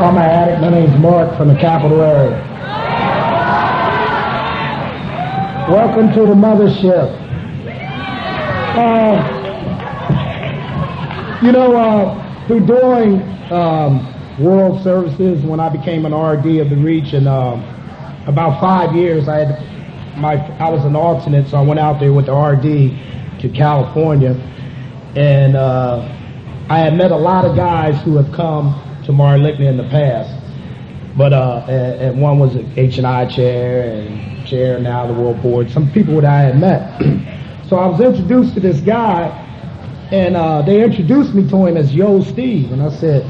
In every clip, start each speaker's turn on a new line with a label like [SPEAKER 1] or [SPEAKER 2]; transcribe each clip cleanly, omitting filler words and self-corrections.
[SPEAKER 1] I'm an addict. My name's Mark from the capital area. Welcome to the mothership. Through doing world services, when I became an RD of the reach, and about 5 years, I was an alternate, so I went out there with the RD to California, and I had met a lot of guys who have come to Marlickna in the past, but and one was an H&I chair and chair now the World Board, some people that I had met. So I was introduced to this guy, and they introduced me to him as Yo Steve, and I said,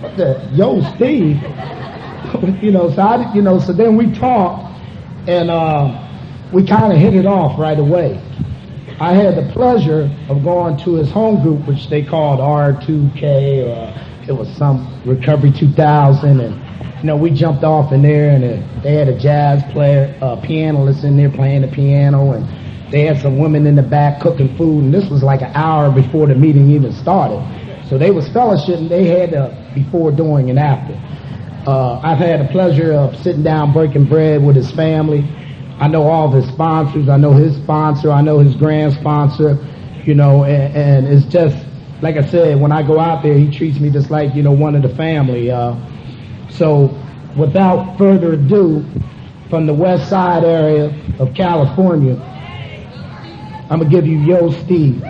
[SPEAKER 1] what the, Yo Steve? So then we talked, and we kind of hit it off right away. I had the pleasure of going to his home group, which they called R2K, or it was some Recovery 2000, and we jumped off in there, and they had a jazz player, pianist in there playing the piano, and they had some women in the back cooking food, and this was like an hour before the meeting even started. So they was fellowshipping. They had before, during, and after. I've had the pleasure of sitting down breaking bread with his family. I know all of his sponsors. I know his sponsor. I know his grand sponsor. And it's just, like I said, when I go out there, he treats me just like, one of the family. So without further ado, from the west side area of California, I'm going to give you Yo Steve.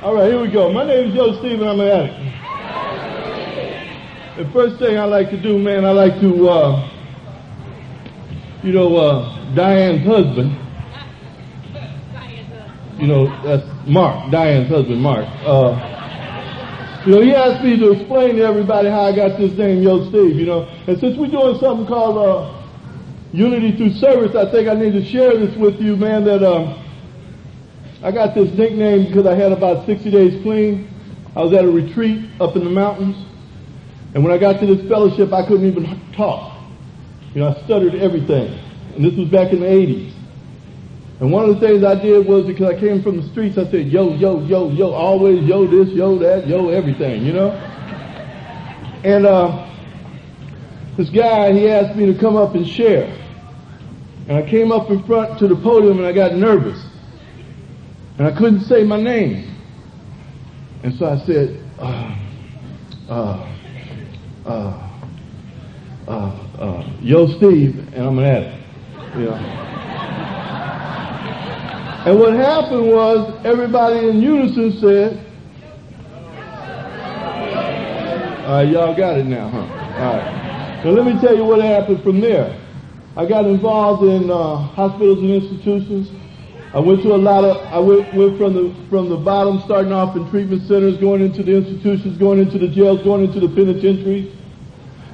[SPEAKER 2] All right, here we go. My name is Yo Steve, and I'm an addict. The first thing I like to do, man, I like to, Diane's husband. That's Mark, Diane's husband, Mark. He asked me to explain to everybody how I got this name, Yo Steve, And since we're doing something called Unity Through Service, I think I need to share this with you, man, that I got this nickname because I had about 60 days clean. I was at a retreat up in the mountains, and when I got to this fellowship, I couldn't even talk. I stuttered everything, and this was back in the 80s. And one of the things I did was, because I came from the streets, I said, yo, yo, yo, yo, always yo this, yo that, yo everything, And this guy, he asked me to come up and share. And I came up in front to the podium, and I got nervous. And I couldn't say my name. And so I said, Yo Steve, and I'm an addict. And what happened was, everybody in unison said, all right, y'all got it now, huh? All right. So let me tell you what happened from there. I got involved in hospitals and institutions. I went to I went from the bottom, starting off in treatment centers, going into the institutions, going into the jails, going into the penitentiaries.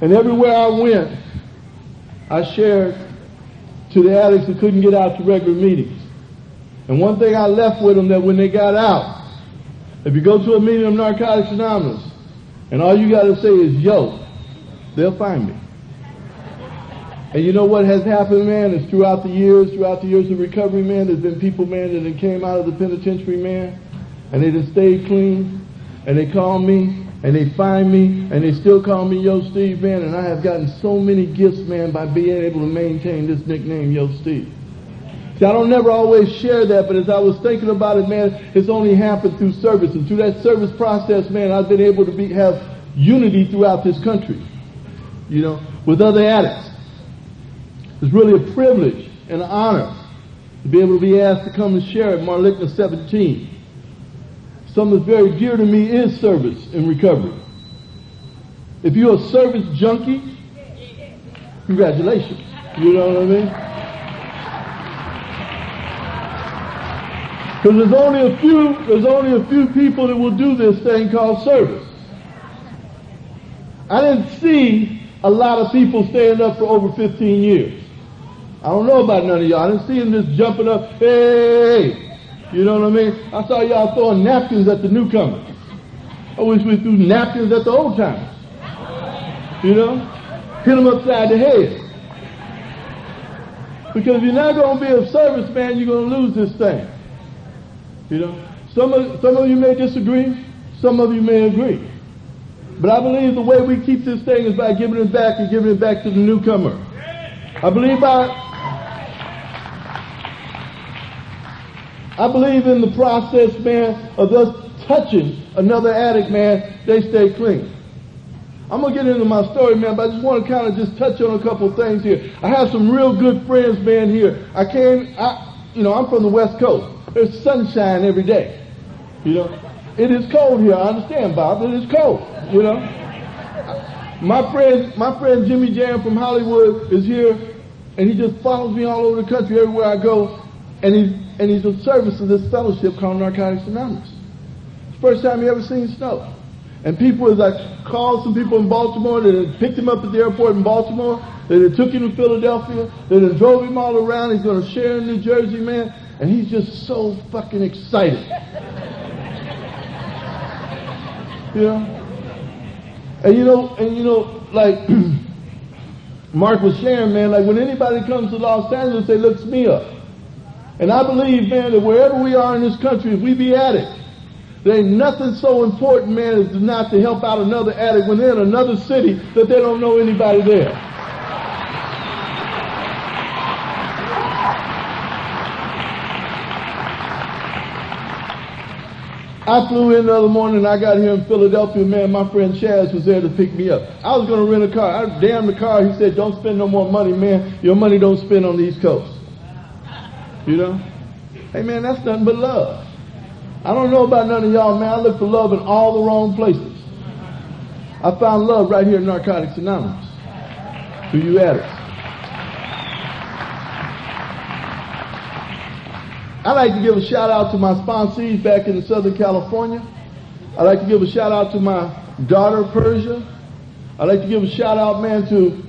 [SPEAKER 2] And everywhere I went, I shared to the addicts who couldn't get out to regular meetings. And one thing I left with them, that when they got out, if you go to a meeting of Narcotics Anonymous, and all you got to say is, yo, they'll find me. And you know what has happened, man, is throughout the years of recovery, man, there's been people, man, that came out of the penitentiary, man, and they just stayed clean, and they call me, and they find me, and they still call me Yo Steve, man, and I have gotten so many gifts, man, by being able to maintain this nickname, Yo Steve. See, I don't never always share that, but as I was thinking about it, man, it's only happened through service, and through that service process, man, I've been able to have unity throughout this country, with other addicts. It's really a privilege and an honor to be able to be asked to come and share at Marlickna 17. Something that's very dear to me is service in recovery. If you're a service junkie, congratulations. You know what I mean? Because there's only a few people that will do this thing called service. I didn't see a lot of people staying up for over 15 years. I don't know about none of y'all. I didn't see them just jumping up, hey, you know what I mean? I saw y'all throwing napkins at the newcomers. I wish we threw napkins at the old timers. You know? Hit them upside the head. Because if you're not going to be of service, man, you're going to lose this thing. You know? Some of you may disagree. Some of you may agree. But I believe the way we keep this thing is by giving it back and giving it back to the newcomer. I believe in the process, man, of us touching another addict, man, they stay clean. I'm going to get into my story, man, but I just want to kind of just touch on a couple of things here. I have some real good friends, man, here. I'm from the West Coast. There's sunshine every day. You know, it is cold here. I understand, Bob. It is cold, you know. My friend Jimmy Jam from Hollywood is here, and he just follows me all over the country everywhere I go, and he's in service of this fellowship called Narcotics Anonymous. It's the first time he ever seen snow. And people is like called some people in Baltimore that picked him up at the airport in Baltimore, that took him to Philadelphia, that drove him all around. He's going to share in New Jersey, man, and he's just so fucking excited. You know? And you know, like Mark was sharing, man, like when anybody comes to Los Angeles, they look me up. And I believe, man, that wherever we are in this country, if we be addicts, there ain't nothing so important, man, as not to help out another addict when they're in another city that they don't know anybody there. I flew in the other morning and I got here in Philadelphia, man, my friend Chaz was there to pick me up. I was going to rent a car. I damned the car. He said, don't spend no more money, man. Your money don't spend on the East Coast. You know? Hey, man, that's nothing but love. I don't know about none of y'all, man. I look for love in all the wrong places. I found love right here in Narcotics Anonymous. To you addicts. I'd like to give a shout out to my sponsees back in Southern California. I'd like to give a shout out to my daughter, Persia. I'd like to give a shout out, man, to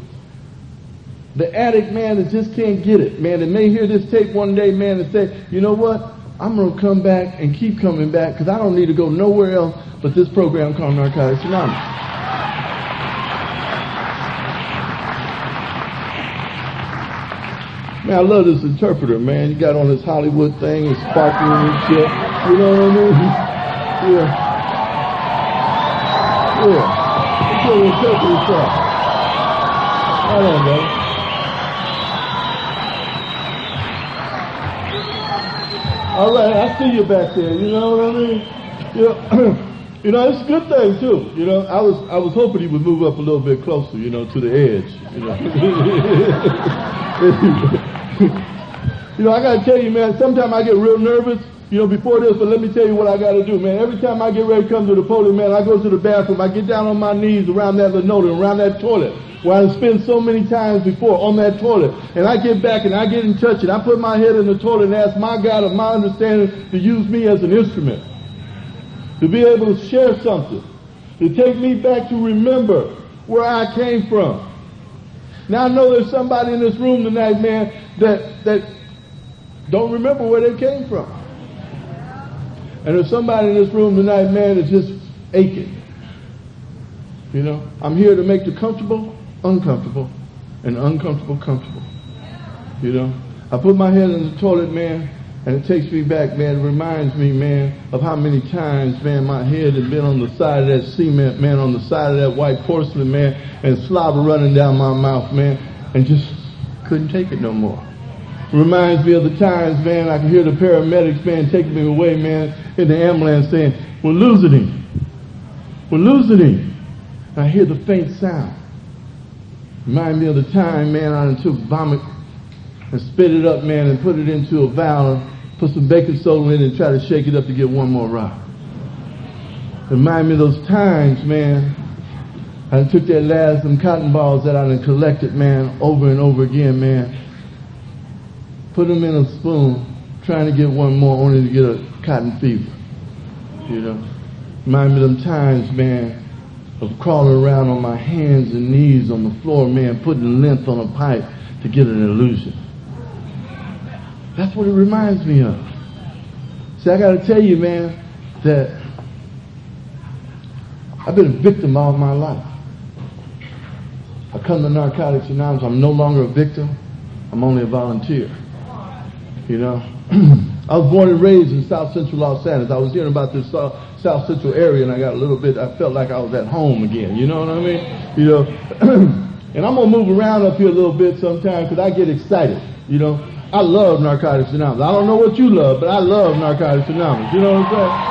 [SPEAKER 2] the addict, man, that just can't get it, man, that may hear this tape one day, man, and say, you know what? I'm going to come back and keep coming back because I don't need to go nowhere else but this program called Narcotics Anonymous. Man, I love this interpreter, man. You got on this Hollywood thing, it's sparkling and shit. You know what I mean? Yeah. Yeah. Let's go interpret yourself. Hold on, brother. All right, I see you back there. You know what I mean? You know, it's a good thing too. You know, I was hoping he would move up a little bit closer, you know, to the edge. You know, you know, I gotta tell you, man. Sometimes I get real nervous. You know, before this, but let me tell you what I gotta do, man. Every time I get ready to come to the podium, man, I go to the bathroom. I get down on my knees around that linoleum, around that toilet, where I spent so many times before on that toilet. And I get back and I get in touch and I put my head in the toilet and ask my God of my understanding to use me as an instrument. To be able to share something. To take me back to remember where I came from. Now I know there's somebody in this room tonight, man, that don't remember where they came from. And there's somebody in this room tonight, man, that's just aching. You know, I'm here to make the comfortable uncomfortable and uncomfortable comfortable. You know, I put my head in the toilet, man, and it takes me back, man. It reminds me, man, of how many times, man, my head had been on the side of that cement, man, on the side of that white porcelain, man, and slobber running down my mouth, man, and just couldn't take it no more. Reminds me of the times, man, I can hear the paramedics, man, taking me away, man, in the ambulance saying, we're losing him. We're losing him. And I hear the faint sound. Remind me of the time, man, I took vomit and spit it up, man, and put it into a vial and put some baking soda in it and try to shake it up to get one more rock. Remind me of those times, man, I took that last, them cotton balls that I done collected, man, over and over again, man, put them in a spoon, trying to get one more only to get a cotton fever, you know. Remind me of them times, man, of crawling around on my hands and knees on the floor, man, putting length on a pipe to get an illusion. That's what it reminds me of. See, I got to tell you, man, that I've been a victim all my life. I come to Narcotics Anonymous. I'm no longer a victim. I'm only a volunteer. You know, I was born and raised in South Central Los Angeles. I was hearing about this South Central area, and I got a little bit. I felt like I was at home again. You know what I mean? You know, and I'm gonna move around up here a little bit sometimes because I get excited. You know, I love Narcotics Anonymous. I don't know what you love, but I love Narcotics Anonymous. You know what I'm saying?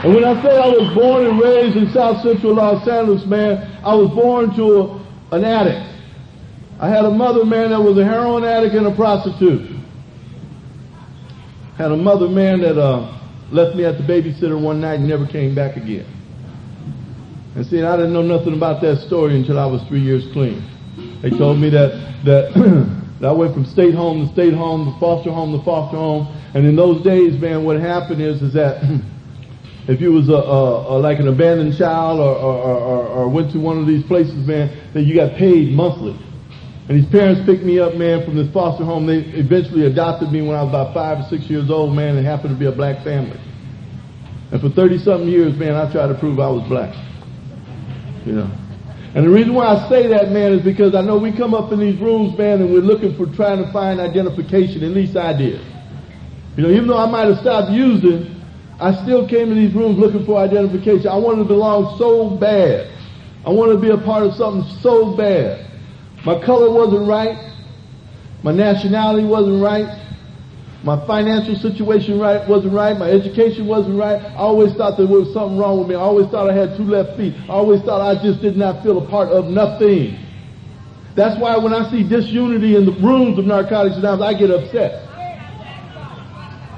[SPEAKER 2] And when I say I was born and raised in South Central Los Angeles, man, I was born to an addict. I had a mother, man, that was a heroin addict and a prostitute. Had a mother, man, that left me at the babysitter one night and never came back again. And see, I didn't know nothing about that story until I was 3 years clean. They told me that that I went from state home to state home to foster home, and in those days, man, what happened is that if you was like an abandoned child or went to one of these places, man, that you got paid monthly. And these parents picked me up, man, from this foster home. They eventually adopted me when I was about 5 or 6 years old, man, and happened to be a black family. And for 30-something years, man, I tried to prove I was black. You know. And the reason why I say that, man, is because I know we come up in these rooms, man, and we're looking for trying to find identification. At least I did. You know, even though I might have stopped using, I still came to these rooms looking for identification. I wanted to belong so bad. I wanted to be a part of something so bad. My color wasn't right. My nationality wasn't right. My financial situation wasn't right. My education wasn't right. I always thought there was something wrong with me. I always thought I had 2 left feet. I always thought I just did not feel a part of nothing. That's why when I see disunity in the rooms of Narcotics Anonymous, I get upset.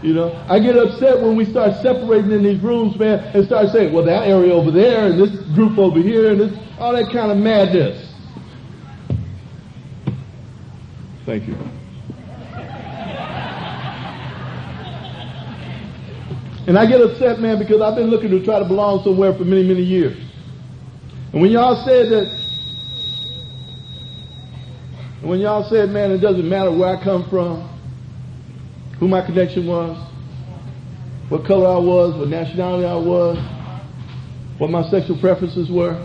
[SPEAKER 2] You know, I get upset when we start separating in these rooms, man, and start saying, well, that area over there, and this group over here, and this, all that kind of madness. Thank you. And I get upset, man, because I've been looking to try to belong somewhere for many, many years. And when y'all said, man, it doesn't matter where I come from, who my connection was, what color I was, what nationality I was, what my sexual preferences were,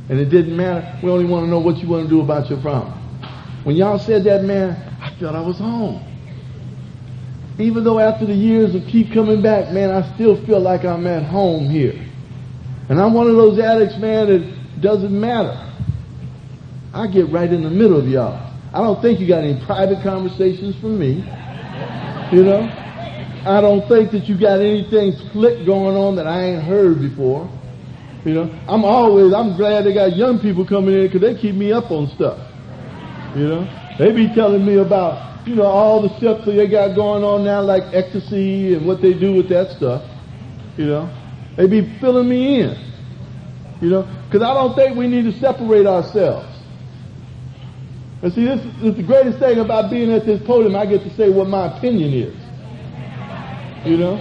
[SPEAKER 2] and it didn't matter. We only want to know what you want to do about your problem. When y'all said that, man, I felt I was home. Even though after the years of keep coming back, man, I still feel like I'm at home here. And I'm one of those addicts, man, that doesn't matter. I get right in the middle of y'all. I don't think you got any private conversations from me. You know? I don't think that you got anything slick going on that I ain't heard before. You know? I'm glad they got young people coming in because they keep me up on stuff. You know? They be telling me about, you know, all the stuff that they got going on now, like ecstasy and what they do with that stuff. You know? They be filling me in. You know? Because I don't think we need to separate ourselves. And see, this is the greatest thing about being at this podium. I get to say what my opinion is. You know?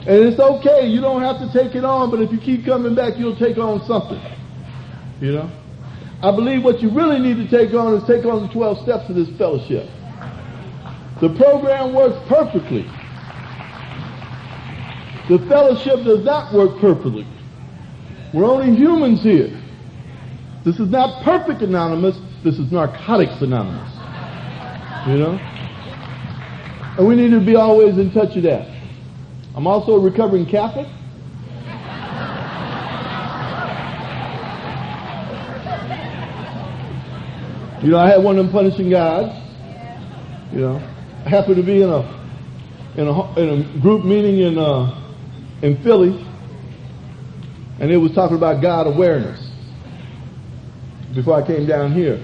[SPEAKER 2] And it's okay. You don't have to take it on, but if you keep coming back, you'll take on something. You know? I believe what you really need to take on is take on the 12 steps of this fellowship. The program works perfectly. The fellowship does not work perfectly. We're only humans here. This is not perfect anonymous. This is Narcotics Anonymous. You know? And we need to be always in touch with that. I'm also a recovering Catholic. You know, I had one of them punishing gods. You know, I happened to be in a group meeting in Philly, and it was talking about God awareness before I came down here.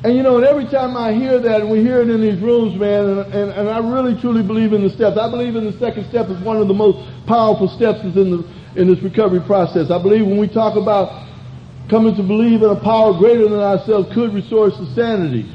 [SPEAKER 2] And you know, and every time I hear that, and we hear it in these rooms, man, and I really truly believe in the steps. I believe in the second step is one of the most powerful steps in this recovery process. I believe when we talk about coming to believe in a power greater than ourselves could restore us to sanity.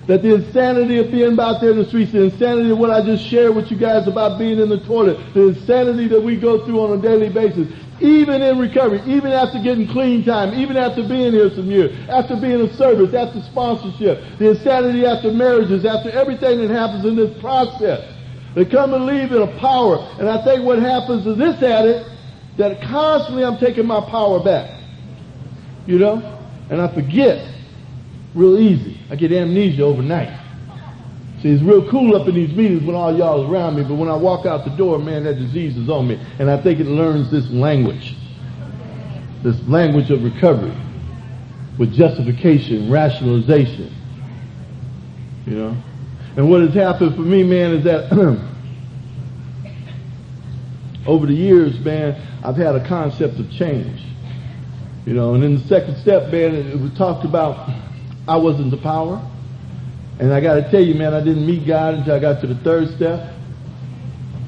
[SPEAKER 2] That the insanity of being out there in the streets, the insanity of what I just shared with you guys about being in the toilet, the insanity that we go through on a daily basis, even in recovery, even after getting clean time, even after being here some years, after being a service, after sponsorship, the insanity after marriages, after everything that happens in this process. They come and leave in a power. And I think what happens is this addict, that constantly I'm taking my power back. You know? And I forget real easy. I get amnesia overnight. See, it's real cool up in these meetings when all y'all is around me, but when I walk out the door, man, that disease is on me. And I think it learns this language of recovery with justification, rationalization. You know? And what has happened for me, man, is that over the years, man, I've had a concept of change. You know, and in the second step, man, it was talked about I wasn't the power. And I got to tell you, man, I didn't meet God until I got to the third step.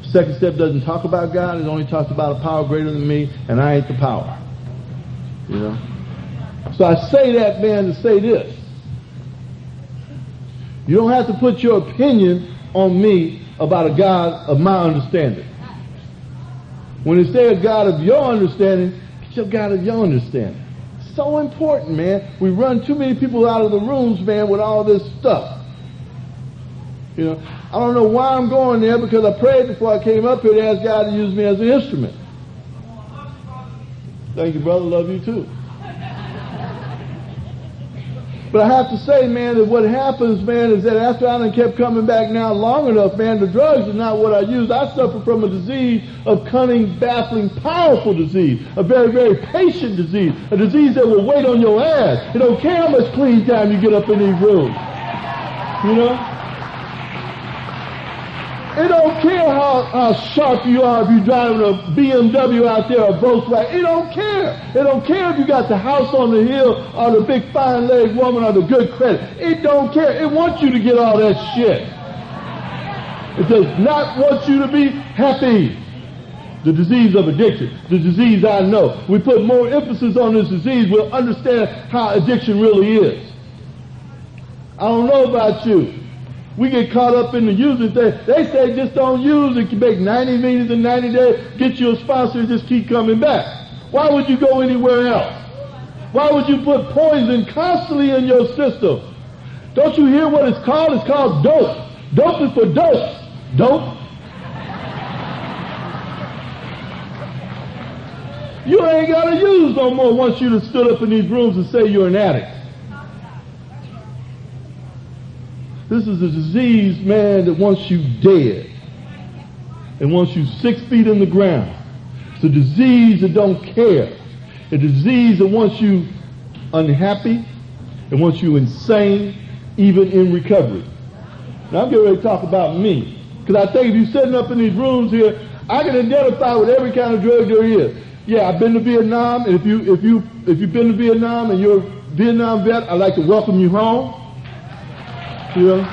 [SPEAKER 2] Second step doesn't talk about God. It only talks about a power greater than me, and I ain't the power. You know? So I say that, man, to say this. You don't have to put your opinion on me about a God of my understanding. When they say a God of your understanding, it's your God of your understanding. So important, man. We run too many people out of the rooms, man, with all this stuff. You know, I don't know why I'm going there, because I prayed before I came up here to ask God to use me as an instrument. Thank you, brother. Love you too. But I have to say, man, that what happens, man, is that after I done kept coming back now long enough, man, the drugs are not what I use. I suffer from a disease of cunning, baffling, powerful disease. A very, very patient disease. A disease that will wait on your ass. It don't care how much clean time you get up in these rooms. You know? It don't care how sharp you are if you're driving a BMW out there or a Volkswagen. It don't care. It don't care if you got the house on the hill or the big fine-legged woman or the good credit. It don't care. It wants you to get all that shit. It does not want you to be happy. The disease of addiction, the disease I know. We put more emphasis on this disease, we'll understand how addiction really is. I don't know about you. We get caught up in the using thing. They say just don't use it. You make 90 meetings in 90 days, get you a sponsor and just keep coming back. Why would you go anywhere else? Why would you put poison constantly in your system? Don't you hear what it's called? It's called dope. Dope is for dose. Dope. You ain't got to use no more once you have stood up in these rooms and say you're an addict. This is a disease, man, that wants you dead and wants you 6 feet in the ground. It's a disease that don't care. A disease that wants you unhappy and wants you insane, even in recovery. Now, I'm getting ready to talk about me, because I think if you're sitting up in these rooms here, I can identify with every kind of drug there is. Yeah, I've been to Vietnam, and if you've been to Vietnam and you're a Vietnam vet, I'd like to welcome you home. You know?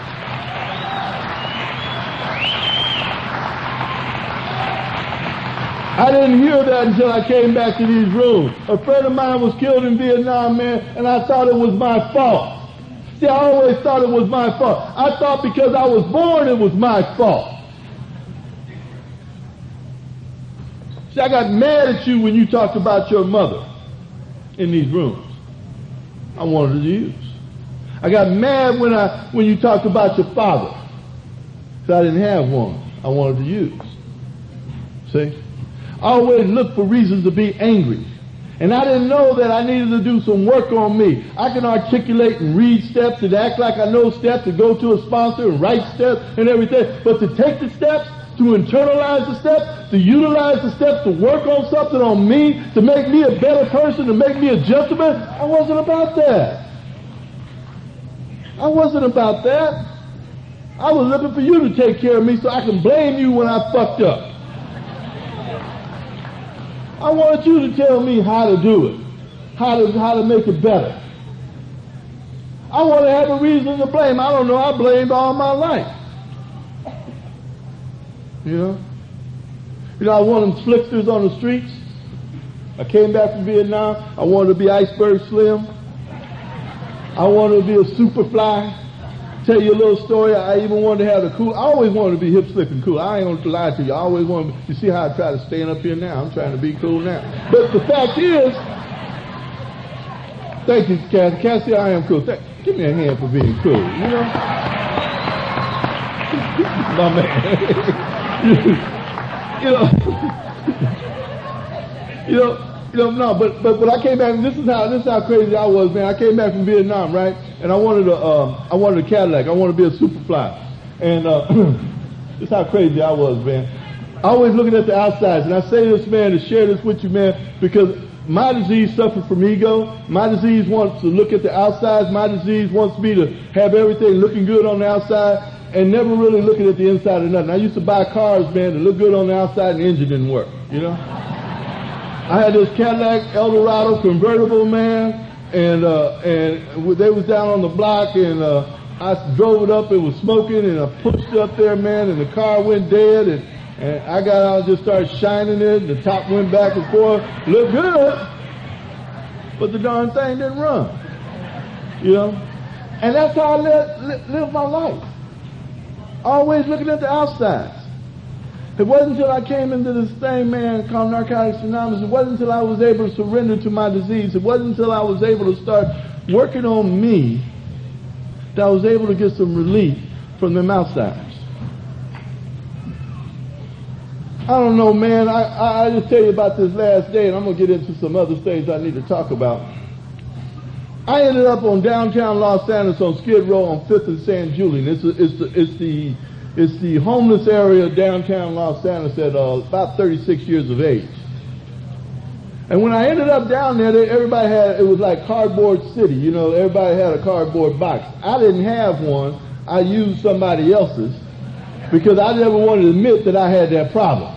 [SPEAKER 2] I didn't hear that until I came back to these rooms. A friend of mine was killed in Vietnam, man, and I thought it was my fault. See, I always thought it was my fault. I thought because I was born it was my fault. See, I got mad at you when you talked about your mother in these rooms. I wanted to use. I got mad when you talked about your father, because I didn't have one. I wanted to use. See? I always looked for reasons to be angry. And I didn't know that I needed to do some work on me. I can articulate and read steps and act like I know steps, to go to a sponsor and write steps and everything. But to take the steps, to internalize the steps, to utilize the steps, to work on something on me, to make me a better person, to make me a gentleman, I wasn't about that. I wasn't about that. I was looking for you to take care of me so I can blame you when I fucked up. I wanted you to tell me how to do it, how to make it better. I want to have a reason to blame. I don't know. I blamed all my life. You know, I wanted them slicksters on the streets. I came back from Vietnam. I wanted to be Iceberg Slim. I wanted to be a super fly. tell you a little story. I even wanted to have the cool. I always wanted to be hip, slick, and cool. I ain't going to lie to you. I always wanted. You see how I try to stand up here now? I'm trying to be cool now. But the fact is, thank you, Cassie. Cassie, I am cool. Give me a hand for being cool. You know, my man. No, but when I came back, this is how crazy I was, man. I came back from Vietnam, right? And I wanted a Cadillac. I wanted to be a Superfly. And this is how crazy I was, man. I always looking at the outsides, and I say this, man, to share this with you, man, because my disease suffered from ego. My disease wants to look at the outsides. My disease wants me to have everything looking good on the outside and never really looking at the inside of nothing. I used to buy cars, man, to look good on the outside and the engine didn't work, you know? I had this Cadillac Eldorado convertible, man, and they was down on the block, and I drove it up. It was smoking, and I pushed it up there, man, and the car went dead, and I got out and just started shining it. The top went back and forth, looked good, but the darn thing didn't run, you know. And that's how I lived my life, always looking at the outsides. It wasn't until I came into this thing, man, called Narcotics Anonymous. It wasn't until I was able to surrender to my disease. It wasn't until I was able to start working on me that I was able to get some relief from them outsiders. I don't know, man. I just tell you about this last day, and I'm going to get into some other things I need to talk about. I ended up on downtown Los Angeles on Skid Row on 5th and San Julian. It's the homeless area of downtown Los Angeles at about 36 years of age. And when I ended up down there, everybody had, it was like Cardboard City, you know, everybody had a cardboard box. I didn't have one. I used somebody else's because I never wanted to admit that I had that problem.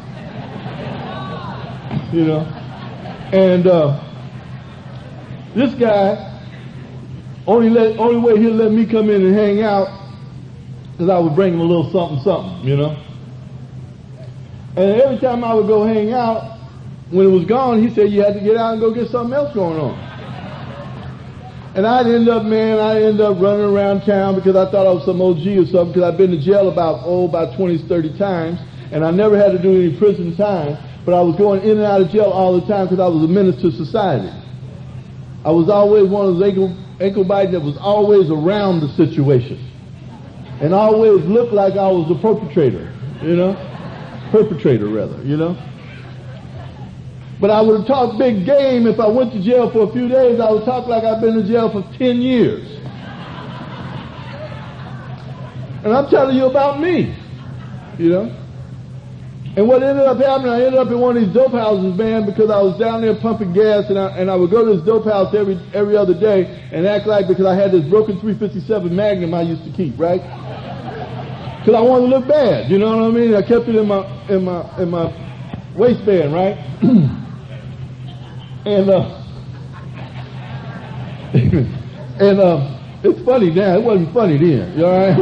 [SPEAKER 2] You know? And this guy, only way he'll let me come in and hang out because I would bring him a little something, something, you know. And every time I would go hang out, when it was gone, he said you had to get out and go get something else going on. And I'd end up running around town because I thought I was some OG or something, because I'd been to jail about 20, 30 times, and I never had to do any prison time, but I was going in and out of jail all the time because I was a menace to society. I was always one of those ankle biters that was always around the situation. And I always looked like I was a perpetrator, you know? Perpetrator, rather, you know? But I would have talked big game if I went to jail for a few days. I would talk like I've been in jail for 10 years. And I'm telling you about me, you know? And what ended up happening, I ended up in one of these dope houses, man, because I was down there pumping gas, and I would go to this dope house every other day and act like, because I had this broken 357 Magnum I used to keep, right? Because I wanted to look bad, you know what I mean? I kept it in my waistband, right? and it's funny now. It wasn't funny then, you all right?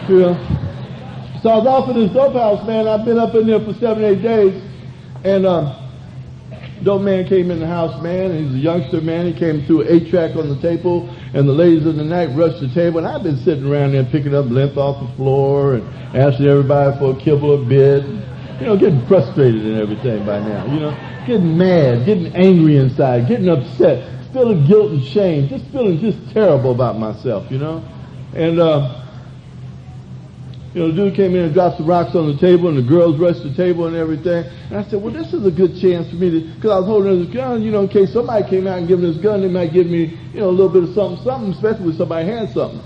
[SPEAKER 2] You know? So I was off in this dope house, man. I've been up in there for 7-8 days, and dope man came in the house, man. And he's a youngster, man. He came through an 8-track on the table, and the ladies of the night rushed the table. And I've been sitting around there picking up lint off the floor and asking everybody for a kibble or bit. You know, getting frustrated and everything by now. You know, getting mad, getting angry inside, getting upset, feeling guilt and shame, just feeling just terrible about myself. You know, and you know, the dude came in and dropped some rocks on the table, and the girls rushed the table and everything. And I said, well, this is a good chance for me to, because I was holding this gun, you know, in case somebody came out and gave me this gun, they might give me, you know, a little bit of something, especially if somebody had something.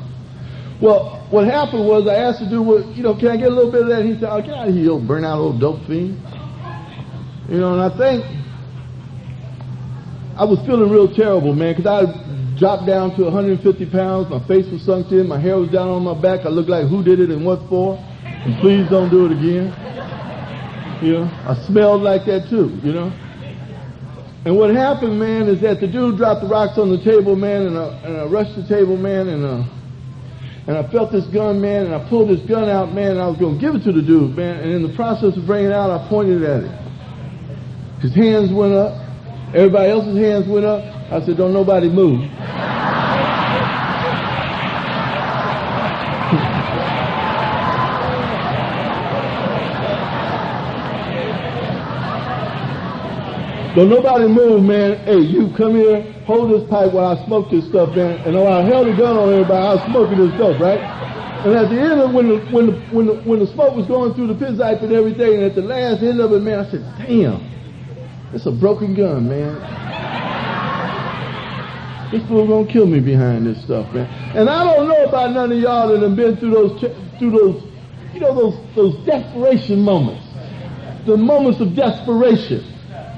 [SPEAKER 2] Well, what happened was I asked the dude, well, you know, can I get a little bit of that? And he said, oh, get out of here, you old burnt-out old dope fiend. You know, and I think I was feeling real terrible, man, because I dropped down to 150 pounds. My face was sunk in. My hair was down on my back. I looked like who did it and what for. And please don't do it again. You know, I smelled like that too, you know. And what happened, man, is that the dude dropped the rocks on the table, man, and I rushed the table, man, and I felt this gun, man, and I pulled this gun out, man, and I was going to give it to the dude, man. And in the process of bringing it out, I pointed at it. His hands went up. Everybody else's hands went up. I said, don't nobody move. Don't nobody move, man. Hey, you come here, hold this pipe while I smoke this stuff, man. And while I held the gun on everybody, I was smoking this dope, right? And at the end of when the smoke was going through the piss pipe and everything, and at the last end of it, man, I said, damn, it's a broken gun, man. This fool gonna kill me behind this stuff, man. And I don't know about none of y'all that have been through those, you know, those desperation moments, the moments of desperation,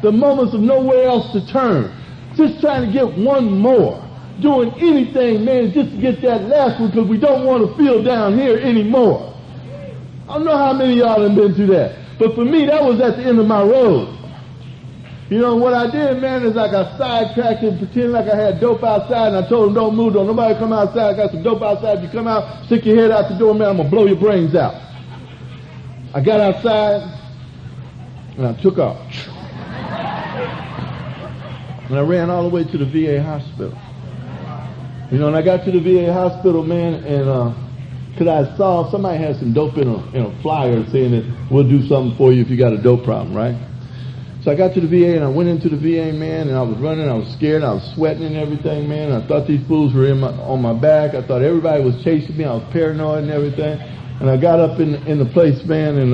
[SPEAKER 2] the moments of nowhere else to turn, just trying to get one more, doing anything, man, just to get that last one because we don't want to feel down here anymore. I don't know how many of y'all have been through that, but for me, that was at the end of my road. You know, what I did, man, is I got sidetracked and pretended like I had dope outside, and I told them, don't move, don't nobody come outside, I got some dope outside. If you come out, stick your head out the door, man, I'm going to blow your brains out. I got outside, and I took off. And I ran all the way to the VA hospital. You know, and I got to the VA hospital, man, and because I saw somebody had some dope in a flyer saying that we'll do something for you if you got a dope problem, right? So I got to the VA and I went into the VA, man, and I was running, I was scared, I was sweating and everything, man. I thought these fools were on my back. I thought everybody was chasing me. I was paranoid and everything. And I got up in the place, man, and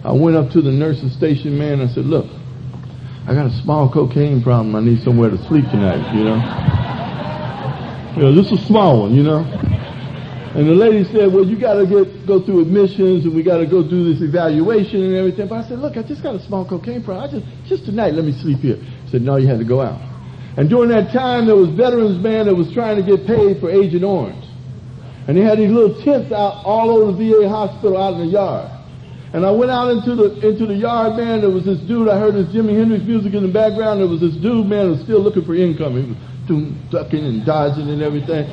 [SPEAKER 2] I went up to the nurse's station, man, and I said, look, I got a small cocaine problem. I need somewhere to sleep tonight, you know. You know, just a small one, you know. And the lady said, well, you got to go through admissions, and we got to go through this evaluation and everything. But I said, look, I just got a small cocaine problem. Just tonight, let me sleep here. She said, no, you had to go out. And during that time, there was veterans, man, that was trying to get paid for Agent Orange. And they had these little tents out all over the VA hospital out in the yard. And I went out into the yard, man. There was this dude. I heard this Jimi Hendrix music in the background. There was this dude, man, who was still looking for income. He was ducking and dodging and everything.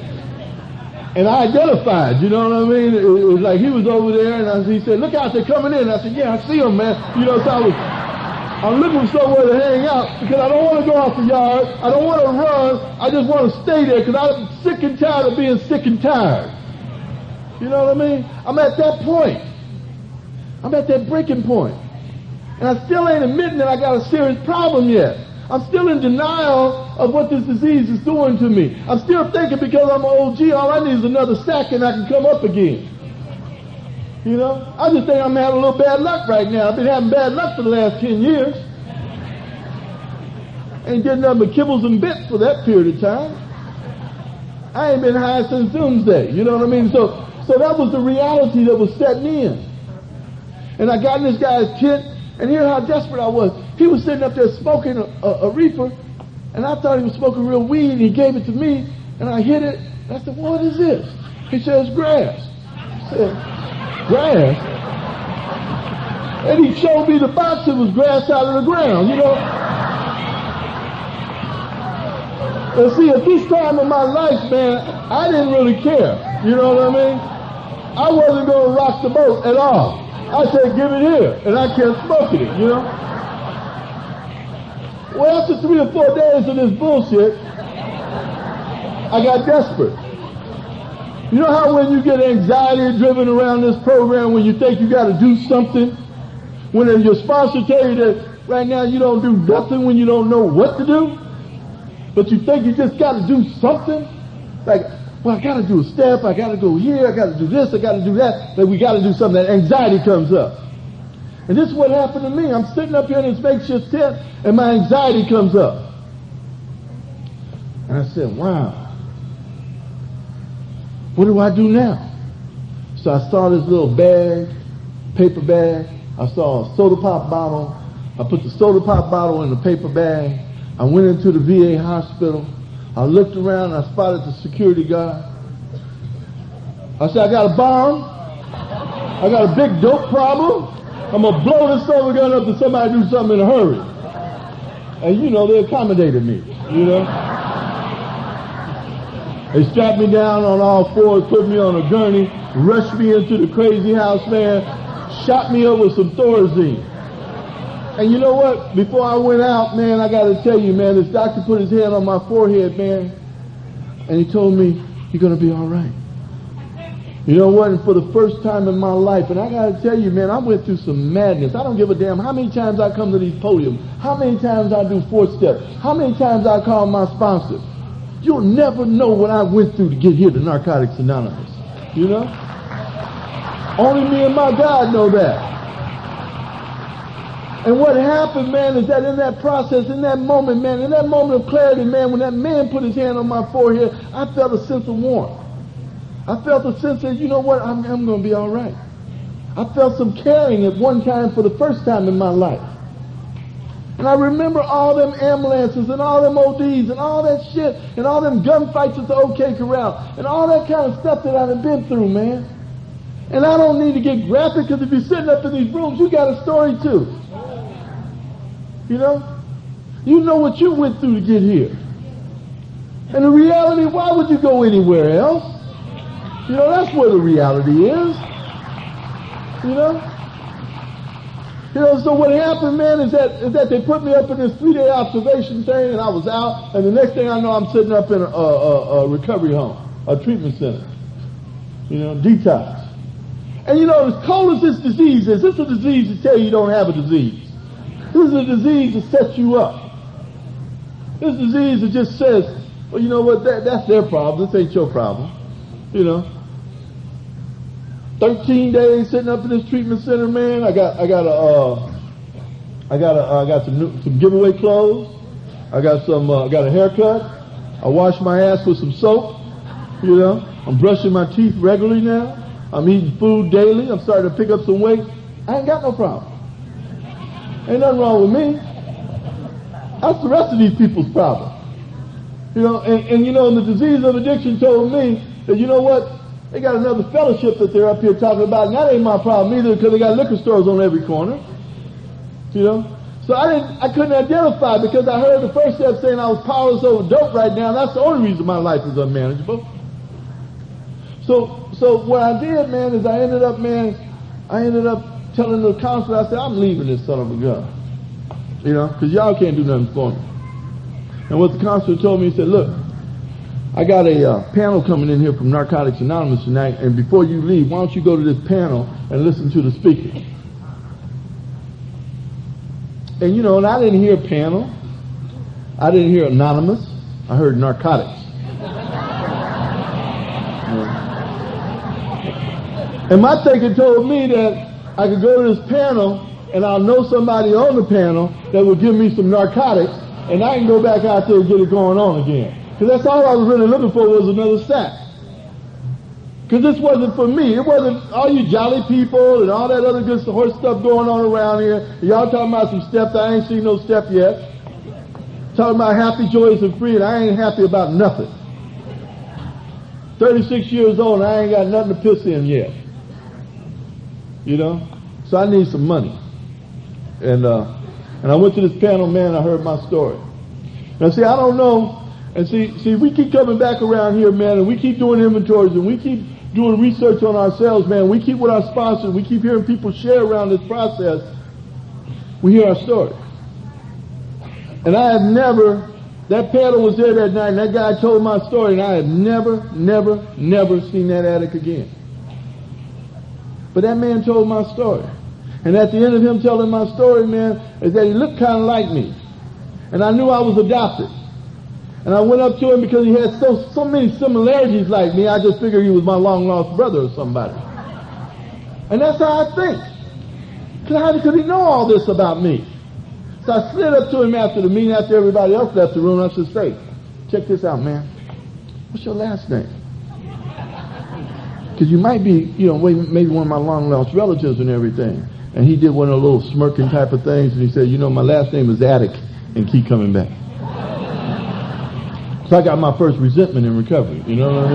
[SPEAKER 2] And I identified, you know what I mean? It was like he was over there, and he said, look out, they're coming in. I said, yeah, I see them, man. You know, so I'm looking for somewhere to hang out because I don't want to go off the yard. I don't want to run. I just want to stay there because I'm sick and tired of being sick and tired. You know what I mean? I'm at that point. I'm at that breaking point. And I still ain't admitting that I got a serious problem yet. I'm still in denial of what this disease is doing to me. I'm still thinking because I'm an OG, all I need is another sack and I can come up again. You know? I just think I'm having a little bad luck right now. I've been having bad luck for the last 10 years. Ain't getting nothing but kibbles and bits for that period of time. I ain't been high since doomsday. You know what I mean? So that was the reality that was setting in. And I got in this guy's tent, and here's how desperate I was. He was sitting up there smoking a reefer, and I thought he was smoking real weed, and he gave it to me, and I hit it, and I said, what is this? He said, it's grass. I said, grass? And he showed me the box, it was grass out of the ground, you know? And see, at this time of my life, man, I didn't really care, you know what I mean? I wasn't going to rock the boat at all. I said, give it here, and I kept smoking it, you know? Well, after 3 or 4 days of this bullshit, I got desperate. You know how when you get anxiety driven around this program, when you think you got to do something, when your sponsor tell you that right now you don't do nothing when you don't know what to do, but you think you just got to do something? Like, well, I got to do a step, I got to go here, I got to do this, I got to do that, but we got to do something. That anxiety comes up. And this is what happened to me. I'm sitting up here in this makeshift tent, and my anxiety comes up. And I said, wow, what do I do now? So I saw this little bag, paper bag. I saw a soda pop bottle. I put the soda pop bottle in the paper bag. I went into the VA hospital. I looked around and I spotted the security guard. I said, I got a bomb. I got a big dope problem. I'm going to blow this soda gun up to somebody do something in a hurry. And, you know, they accommodated me, you know. They strapped me down on all fours, put me on a gurney, rushed me into the crazy house, man, shot me up with some Thorazine. And you know what? Before I went out, man, I got to tell you, man, this doctor put his hand on my forehead, man, and he told me, you're going to be all right. You know what? And for the first time in my life, and I got to tell you, man, I went through some madness. I don't give a damn how many times I come to these podiums, how many times I do 4 steps, how many times I call my sponsor. You'll never know what I went through to get here to Narcotics Anonymous. You know? Only me and my God know that. And what happened, man, is that in that process, in that moment, man, in that moment of clarity, man, when that man put his hand on my forehead, I felt a sense of warmth. I felt a sense that, you know what, I'm going to be all right. I felt some caring at one time for the first time in my life. And I remember all them ambulances and all them ODs and all that shit and all them gunfights at the OK Corral and all that kind of stuff that I've been through, man. And I don't need to get graphic, because if you're sitting up in these rooms, you got a story too. You know what you went through to get here. And the reality, why would you go anywhere else? You know, that's where the reality is. You know, so what happened, man, is that they put me up in this 3-day observation thing, and I was out, and the next thing I know, I'm sitting up in a recovery home, a treatment center. You know, detox. And you know, as cold as this disease is, this is a disease to tell you don't have a disease. This is a disease that sets you up. This disease that just says, well, you know what, that's their problem, this ain't your problem. You know. 13 days sitting up in this treatment center, man. I got some giveaway clothes. I got a haircut. I wash my ass with some soap. You know, I'm brushing my teeth regularly now. I'm eating food daily. I'm starting to pick up some weight. I ain't got no problem. Ain't nothing wrong with me. That's the rest of these people's problem. You know, and you know, the disease of addiction told me that, you know what, they got another fellowship that they're up here talking about, and that ain't my problem either, because they got liquor stores on every corner. You know? So I couldn't identify, because I heard the first step saying I was powerless over dope right now, and that's the only reason my life is unmanageable. So what I did, man, is I ended up telling the counselor, I said, I'm leaving this son of a gun. You know, because y'all can't do nothing for me. And what the counselor told me, he said, look, I got a panel coming in here from Narcotics Anonymous tonight, and before you leave, why don't you go to this panel and listen to the speaker? And you know, and I didn't hear panel. I didn't hear anonymous. I heard narcotics. And my thinking told me that I could go to this panel and I'll know somebody on the panel that will give me some narcotics, and I can go back out there and get it going on again. Because that's all I was really looking for, was another sack. Because this wasn't for me. It wasn't all you jolly people and all that other good horse stuff going on around here. Y'all talking about some steps. I ain't seen no step yet. Talking about happy, joyous, and free, and I ain't happy about nothing. 36 years old, and I ain't got nothing to piss in yet. You know? So I need some money. And I went to this panel, man, and I heard my story. Now, see, I don't know. And see, we keep coming back around here, man, and we keep doing inventories, and we keep doing research on ourselves, man. We keep with our sponsors. We keep hearing people share around this process. We hear our story. And I have never, that panel was there that night, and that guy told my story, and I have never seen that addict again. But that man told my story. And at the end of him telling my story, man, is that he looked kind of like me. And I knew I was adopted. And I went up to him because he had so many similarities like me. I just figured he was my long-lost brother or somebody. And that's how I think. Because how could he know all this about me? So I slid up to him after the meeting, after everybody else left the room, and I said, "Say, check this out, man. What's your last name? Because you might be, you know, maybe one of my long-lost relatives and everything." And he did one of those little smirking type of things, and he said, "You know, my last name is Addict, and keep coming back." So I got my first resentment in recovery, you know what I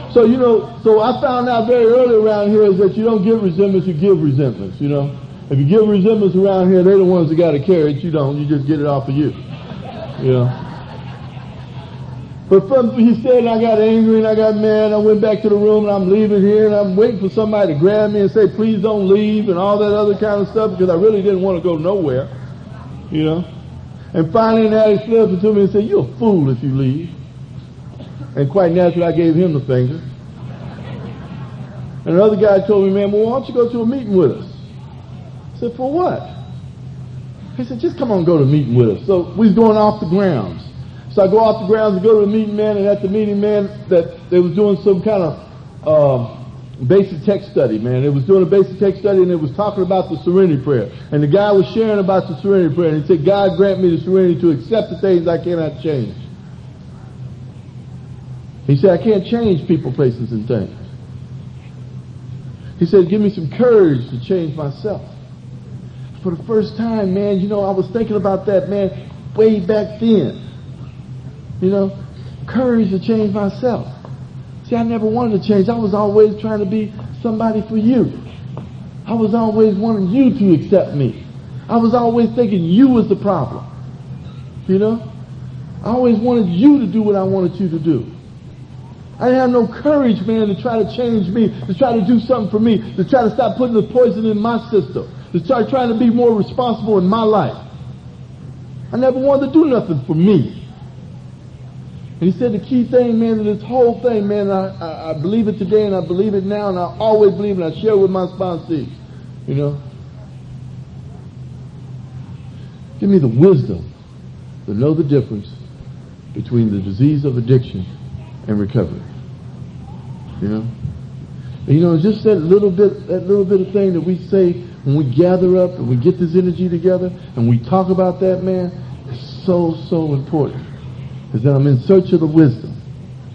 [SPEAKER 2] mean? So, you know, so I found out very early around here is that you don't give resentments, you give resentments, you know. If you give resentments around here, they're the ones that got to carry it, you don't, you just get it off of you, you know. But he said, and I got angry and I got mad, I went back to the room and I'm leaving here and I'm waiting for somebody to grab me and say, "Please don't leave," and all that other kind of stuff, because I really didn't want to go nowhere, you know. And finally, an addict slid up to me and said, "You're a fool if you leave." And quite naturally, I gave him the finger. And another guy told me, man, well, why don't you go to a meeting with us? I said, for what? He said, just come on, go to a meeting with us. So we was going off the grounds. So I go off the grounds and go to the meeting, man, and at the meeting, man, that they was doing some kind of basic text study, man. It was doing a basic text study, and it was talking about the serenity prayer. And the guy was sharing about the serenity prayer, and he said, God grant me the serenity to accept the things I cannot change. He said, I can't change people, places, and things. He said, give me some courage to change myself. For the first time, man, you know, I was thinking about that, man, way back then. You know, courage to change myself. See, I never wanted to change. I was always trying to be somebody for you. I was always wanting you to accept me. I was always thinking you was the problem. You know? I always wanted you to do what I wanted you to do. I didn't have no courage, man, to try to change me, to try to do something for me, to try to stop putting the poison in my system, to start trying to be more responsible in my life. I never wanted to do nothing for me. And he said the key thing, man, to this whole thing, man, I believe it today and I believe it now and I always believe it and I share it with my sponsees, you know. Give me the wisdom to know the difference between the disease of addiction and recovery. You know? And, you know, just that little bit of thing that we say when we gather up and we get this energy together and we talk about that, man, is so important. Is that I'm in search of the wisdom.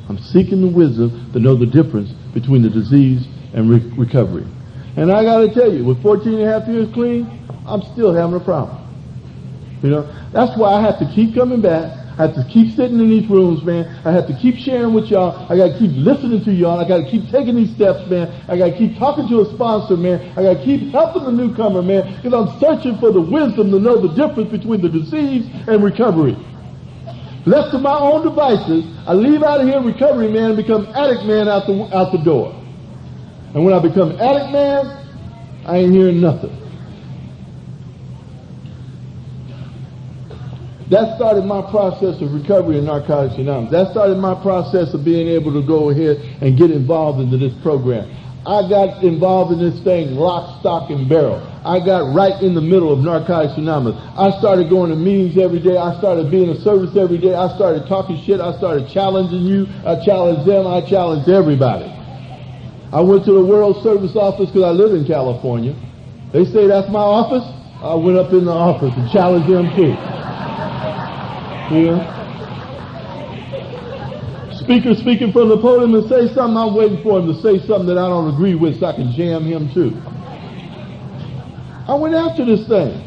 [SPEAKER 2] I'm seeking the wisdom to know the difference between the disease and recovery. And I got to tell you, with 14 and a half years clean, I'm still having a problem. You know, that's why I have to keep coming back. I have to keep sitting in these rooms, man. I have to keep sharing with y'all. I got to keep listening to y'all. I got to keep taking these steps, man. I got to keep talking to a sponsor, man. I got to keep helping the newcomer, man, because I'm searching for the wisdom to know the difference between the disease and recovery. Left to my own devices, I leave out of here recovery man and become addict man out the door. And when I become addict man, I ain't hearing nothing. That started my process of recovery in Narcotics Anonymous. That started my process of being able to go ahead and get involved into this program. I got involved in this thing lock, stock, and barrel. I got right in the middle of Narcotics Anonymous. I started going to meetings every day. I started being of service every day. I started talking shit. I started challenging you. I challenged them. I challenged everybody. I went to the World Service Office because I live in California. They say that's my office. I went up in the office and challenged them too. You know? Speaker speaking from the podium and say something, I'm waiting for him to say something that I don't agree with so I can jam him too. I went after this thing.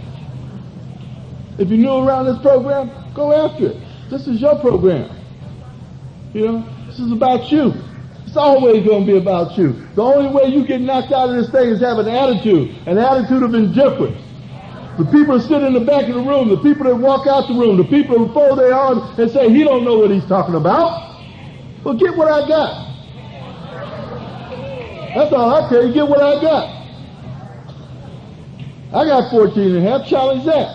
[SPEAKER 2] If you're new around this program, go after it. This is your program. You know, this is about you. It's always going to be about you. The only way you get knocked out of this thing is have an attitude of indifference. The people that sit in the back of the room, the people that walk out the room, the people that fold their arms and say, he don't know what he's talking about. Well, get what I got. That's all I tell you, get what I got. I got 14 and a half, challenge that.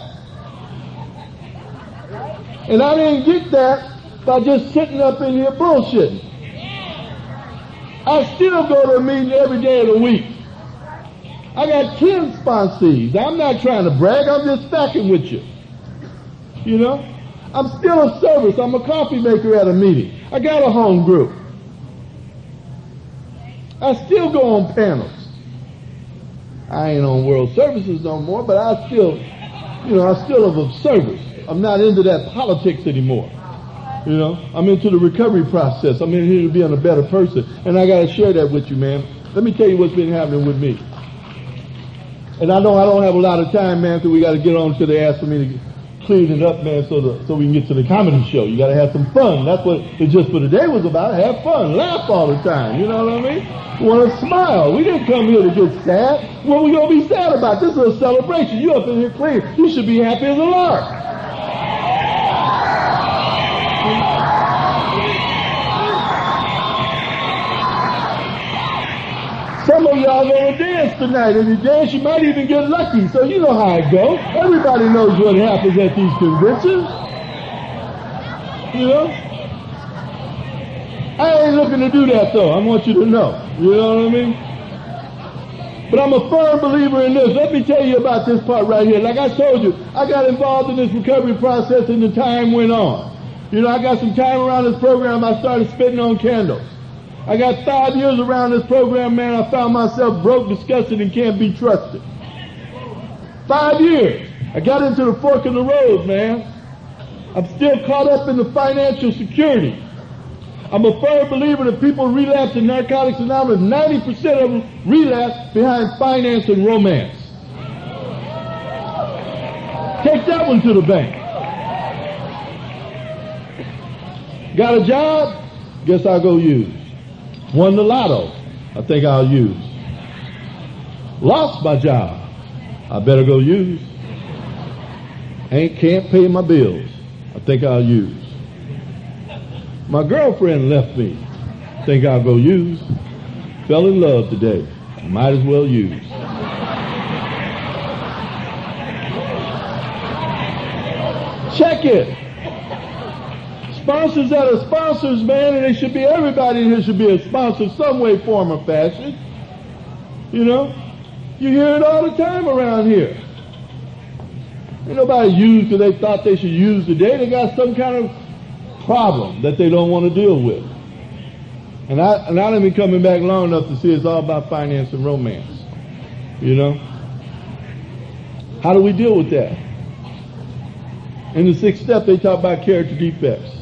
[SPEAKER 2] And I didn't get that by just sitting up in here bullshitting. I still go to a meeting every day of the week. I got 10 sponsees. I'm not trying to brag, I'm just stacking with you. You know? I'm still a service. I'm a coffee maker at a meeting. I got a home group. I still go on panels. I ain't on World Services no more, but I still, you know, I still of service. I'm not into that politics anymore. You know, I'm into the recovery process. I'm in here to be a better person. And I got to share that with you, man. Let me tell you what's been happening with me. And I know I don't have a lot of time, man, because we got to get on to they ask for me to clean it up, man, so we can get to the comedy show. You got to have some fun. That's what it just for today was about. Have fun. Laugh all the time. You know what I mean? We want to smile. We didn't come here to get sad. What are we going to be sad about? This is a celebration. You up in here clean. You should be happy as a lark. Some of y'all gonna dance tonight, and you dance, you might even get lucky. So you know how it goes. Everybody knows what happens at these conventions. You know? I ain't looking to do that though. I want you to know. You know what I mean? But I'm a firm believer in this. Let me tell you about this part right here. Like I told you, I got involved in this recovery process and the time went on. You know, I got some time around this program. I started spitting on candles. I got 5 years around this program, man. I found myself broke, disgusted, and can't be trusted. 5 years. I got into the fork in the road, man. I'm still caught up in the financial security. I'm a firm believer that people relapse in Narcotics Anonymous. 90% of them relapse behind finance and romance. Take that one to the bank. Got a job? Guess I'll go use. Won the lotto? I think I'll use. Lost my job? I better go use. Can't pay my bills? I think I'll use. My girlfriend left me. Think I'll go use. Fell in love today. Might as well use. Check it. Sponsors that are sponsors, man, and they should be, everybody here should be a sponsor some way, form, or fashion. You know? You hear it all the time around here. Ain't nobody used because they thought they should use today. They got some kind of problem that they don't want to deal with. And I done been coming back long enough to see it's all about finance and romance. You know? How do we deal with that? In the 6th step, they talk about character defects.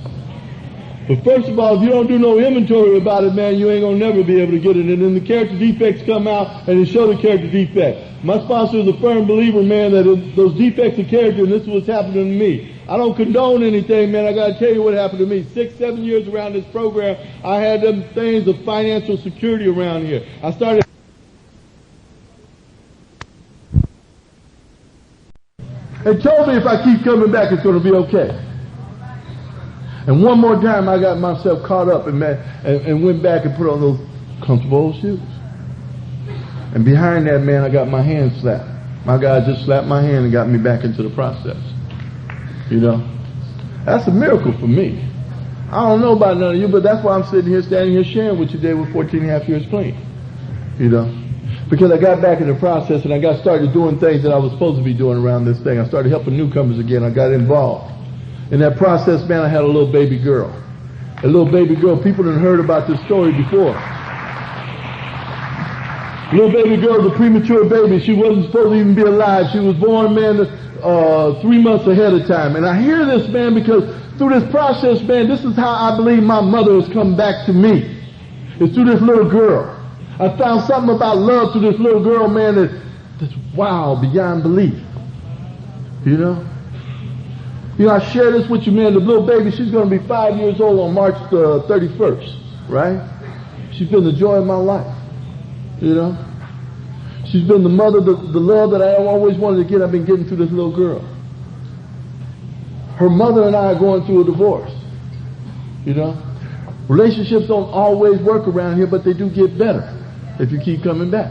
[SPEAKER 2] But first of all, if you don't do no inventory about it, man, you ain't gonna never be able to get it. And then the character defects come out and they show the character defect. My sponsor is a firm believer, man, that those defects of character, and this is what's happening to me. I don't condone anything, man. I gotta tell you what happened to me. 6, 7 years around this program, I had them things of financial security around here. I started. They told me if I keep coming back, it's gonna be okay. And one more time, I got myself caught up and went back and put on those comfortable old shoes. And behind that, man, I got my hand slapped. My guy just slapped my hand and got me back into the process. You know? That's a miracle for me. I don't know about none of you, but that's why I'm standing here sharing with you today with 14 and a half years clean. You know? Because I got back in the process and I got started doing things that I was supposed to be doing around this thing. I started helping newcomers again. I got involved. In that process, man, I had a little baby girl. A little baby girl, people done heard about this story before. Little baby girl was a premature baby. She wasn't supposed to even be alive. She was born, man, 3 months ahead of time. And I hear this, man, because through this process, man, this is how I believe my mother has come back to me. It's through this little girl. I found something about love through this little girl, man, that's wow, beyond belief. You know? You know, I share this with you, man. The little baby, she's going to be 5 years old on March the 31st, right? She's been the joy of my life, you know? She's been the mother, the love that I always wanted to get. I've been getting through this little girl. Her mother and I are going through a divorce, you know? Relationships don't always work around here, but they do get better if you keep coming back.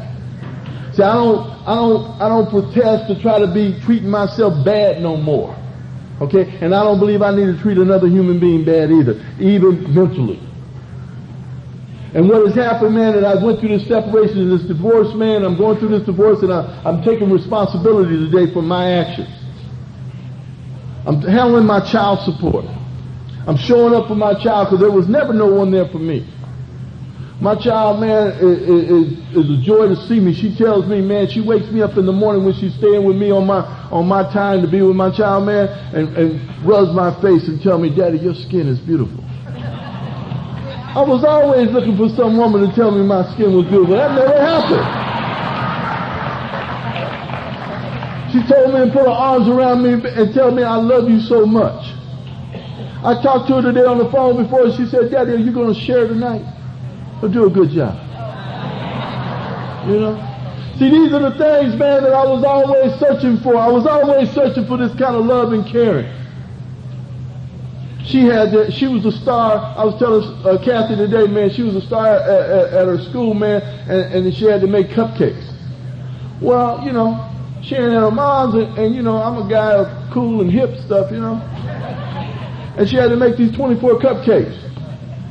[SPEAKER 2] See, I don't protest to try to be treating myself bad no more. Okay? And I don't believe I need to treat another human being bad either, even mentally. And what has happened, man, that I went through this separation and this divorce, man, I'm going through this divorce and I'm taking responsibility today for my actions. I'm handling my child support. I'm showing up for my child because there was never no one there for me. My child, man, is a joy to see me. She tells me, man, she wakes me up in the morning when she's staying with me on my time to be with my child, man, and rubs my face and tell me, Daddy, your skin is beautiful. I was always looking for some woman to tell me my skin was beautiful. That never happened. She told me and put her arms around me and tell me I love you so much. I talked to her today on the phone before and she said, Daddy, are you going to share tonight? Well, do a good job. You know? See, these are the things, man, that I was always searching for. I was always searching for this kind of love and caring. She was a star. I was telling Kathy today, man, she was a star at her school, man, and she had to make cupcakes. Well, you know, she ain't had her mom's, and you know, I'm a guy of cool and hip stuff, you know. And she had to make these 24 cupcakes.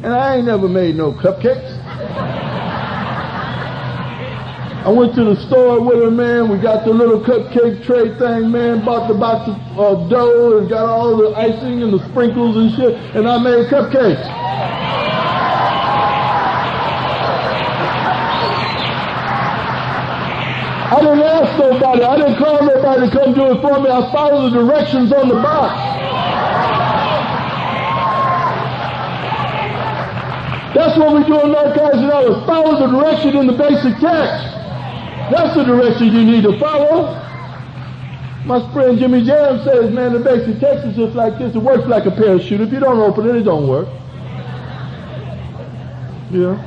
[SPEAKER 2] And I ain't never made no cupcakes. I went to the store with her, man. We got the little cupcake tray thing, man. Bought the box of dough and got all the icing and the sprinkles and shit. And I made cupcakes. I didn't ask nobody. I didn't call nobody to come do it for me. I followed the directions on the box. That's what we do in Narcotics Anonymous. Follow the direction in the basic text. That's the direction you need to follow. My friend Jimmy Jam says, man, the basic text is just like this. It works like a parachute. If you don't open it, it don't work. Yeah.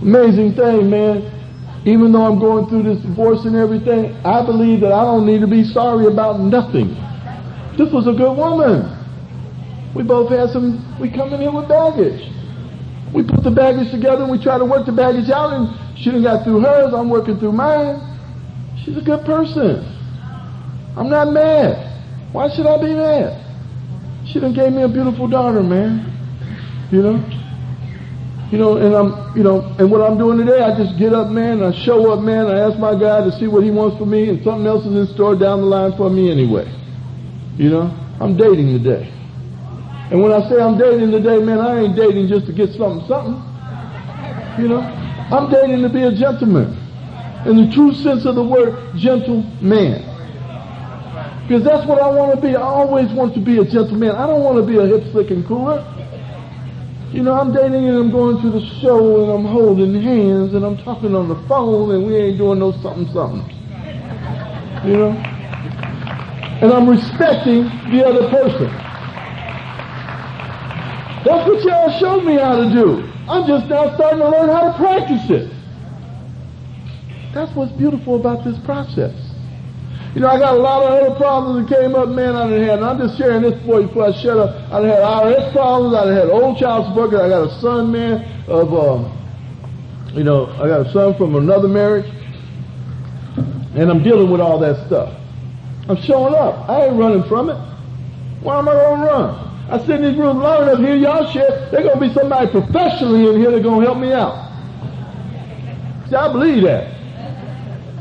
[SPEAKER 2] Amazing thing, man. Even though I'm going through this divorce and everything, I believe that I don't need to be sorry about nothing. This was a good woman. We both had we come in here with baggage. We put the baggage together and we try to work the baggage out, and she done got through hers, I'm working through mine. She's a good person. I'm not mad. Why should I be mad? She done gave me a beautiful daughter, man. You know? And what I'm doing today, I just get up, man, and I show up, man, I ask my God to see what he wants for me, and something else is in store down the line for me anyway. You know? I'm dating today. And when I say I'm dating today, man, I ain't dating just to get something. You know? I'm dating to be a gentleman. In the true sense of the word, gentleman. Because that's what I want to be. I always want to be a gentleman. I don't want to be a hip, slick, and cooler. You know, I'm dating and I'm going to the show and I'm holding hands and I'm talking on the phone and we ain't doing no something. You know? And I'm respecting the other person. That's what y'all showed me how to do. I'm just now starting to learn how to practice it. That's what's beautiful about this process. You know, I got a lot of other problems that came up, man, I done had, and I'm just sharing this for you before I shut up. I done had IRS problems, I done had old child support, I got a son, man, I got a son from another marriage, and I'm dealing with all that stuff. I'm showing up. I ain't running from it. Why am I going to run? I sit in these rooms long enough, hear y'all shit, there's going to be somebody professionally in here that's going to help me out. See, I believe that.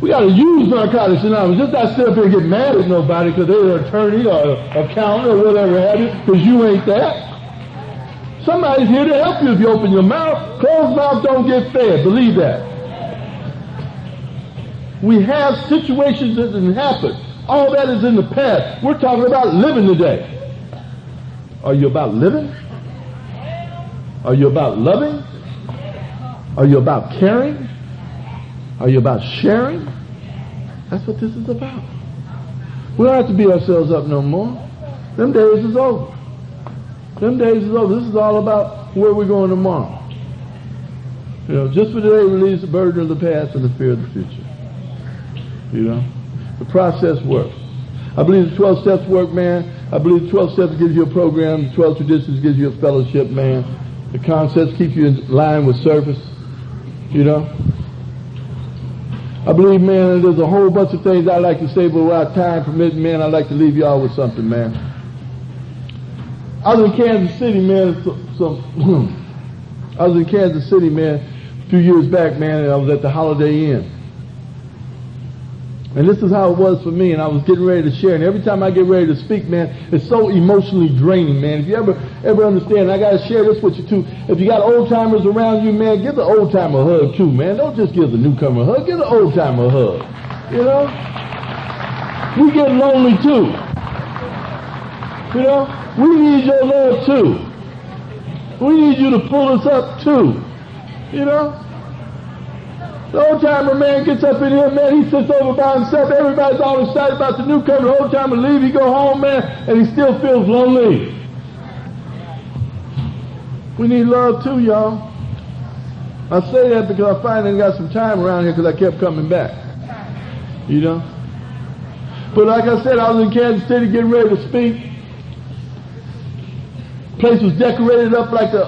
[SPEAKER 2] We got to use Narcotics Anonymous. Just not sit up here and get mad at nobody because they're an attorney or accountant or whatever have you, because you ain't that. Somebody's here to help you if you open your mouth. Closed mouth don't get fed. Believe that. We have situations that didn't happen. All that is in the past. We're talking about living today. Are you about living? Are you about loving? Are you about caring? Are you about sharing? That's what this is about. We don't have to beat ourselves up no more. Them days is over. Them days is over. This is all about where we're going tomorrow. You know, just for today, release the burden of the past and the fear of the future. You know? The process works. I believe the 12 steps work, man. I believe the 12 steps gives you a program. The 12 traditions gives you a fellowship, man. The concepts keep you in line with service. You know? I believe, man, there's a whole bunch of things I'd like to say, but without time permitting, man, I'd like to leave y'all with something, man. I was in Kansas City, man, I was in Kansas City, man, a few years back, man, and I was at the Holiday Inn. And this is how it was for me, and I was getting ready to share. And every time I get ready to speak, man, it's so emotionally draining, man. If you ever understand, I got to share this with you, too. If you got old-timers around you, man, give the old-timer a hug, too, man. Don't just give the newcomer a hug. Give the old-timer a hug, you know? We get lonely, too. You know? We need your love, too. We need you to pull us up, too. You know? The old-timer, man, gets up in here, man, he sits over by himself. Everybody's all excited about the newcomer. The old-timer leave, he go home, man, and he still feels lonely. We need love, too, y'all. I say that because I finally got some time around here because I kept coming back. You know? But like I said, I was in Kansas City getting ready to speak. The place was decorated up like the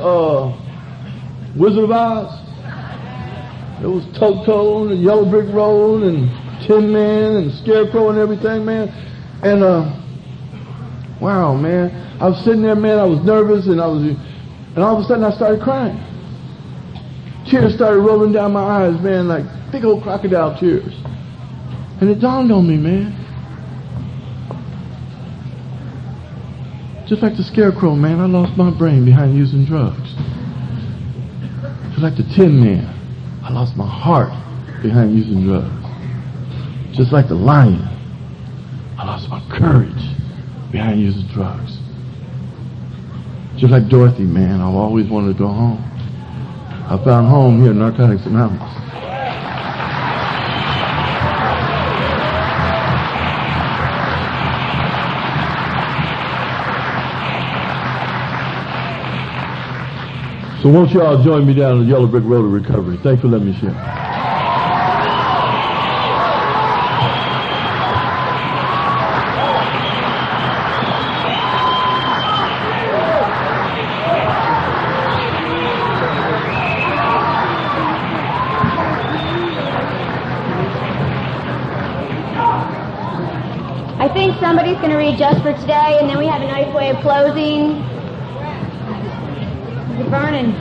[SPEAKER 2] Wizard of Oz. It was Toto and Yellow Brick Road and Tin Man and Scarecrow and everything, man. And wow, man, I was sitting there, man. I was nervous and I was And all of a sudden I started crying. Tears started rolling down my eyes, man, like big old crocodile tears. And it dawned on me, man. Just like the scarecrow, man, I lost my brain behind using drugs. Just like the Tin Man, I lost my heart behind using drugs. Just like the lion, I lost my courage behind using drugs. Just like Dorothy, man, I've always wanted to go home. I found home here at Narcotics Anonymous. So won't you all join me down the Yellow Brick Road of Recovery. Thanks for letting me share.
[SPEAKER 3] I think somebody's going to read Just for Today, and then we have a nice way of closing. Is it burning?